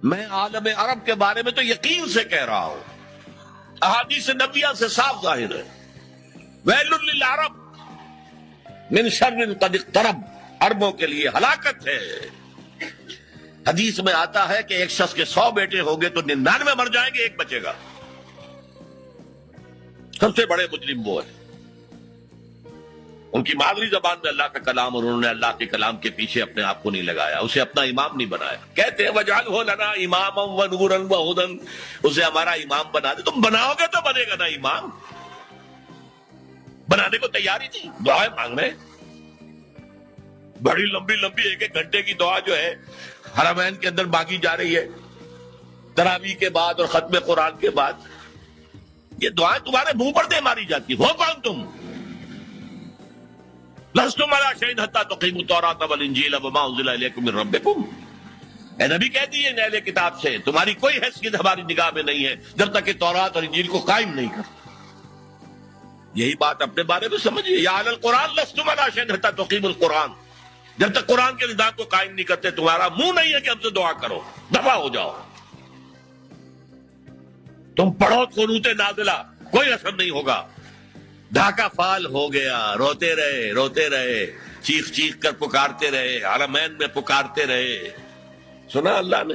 میں عالم عرب کے بارے میں تو یقین سے کہہ رہا ہوں، احادیث نبیہ سے صاف ظاہر ہے، ویل للعرب من شر قد اقترب، عربوں کے لیے ہلاکت ہے۔ حدیث میں آتا ہے کہ ایک شخص کے 100 بیٹے ہوں گے تو 99 مر جائیں گے، ایک بچے گا۔ سب سے بڑے مجرم وہ ہیں، ان کی مادری زبان میں اللہ کا کلام، اور انہوں نے اللہ کے کلام کے پیچھے اپنے آپ کو نہیں لگایا، اسے اپنا امام نہیں بنایا۔ کہتے ہیں وَاجْعَلْهُ لَنَا إِمَامًا وَنُورًا وَهُدًى، اسے ہمارا امام بنا دے۔ تم بناؤ گے تو بنے گا نا امام، بنانے کو تیاری تھی، دعائیں مانگ رہے، بڑی لمبی لمبی ایک ایک گھنٹے کی دعا جو ہے حرمین کے اندر مانگی جا رہی ہے، تراویح کے بعد اور ختم قرآن کے بعد۔ یہ دعائیں تمہارے منہ پر دے ماری جاتی، ہو کون تم؟ لستم علی شیء حتی تقیموا التوراۃ والانجیل وما انزل الیکم من ربکم، اے نبی کہہ دیے اہل کتاب سے تمہاری کوئی حیثیت ہماری نگاہ میں نہیں ہے جب تک کہ تورات اور انجیل کو قائم نہیں کرتے۔ یہی بات اپنے بارے میں سمجھیے، یا اہل القرآن لستم علی شیء حتی تقیموا القرآن، جب تک قرآن کے نظام کو قائم نہیں کرتے تمہارا منہ نہیں ہے کہ ہم سے دعا کرو، دفع ہو جاؤ۔ تم پڑھو قنوت نازلہ، کوئی اثر نہیں ہوگا۔ ڈھاکہ فال ہو گیا، روتے رہے، چیخ چیخ کر پکارتے رہے، حرمین میں پکارتے رہے، سنا اللہ نے۔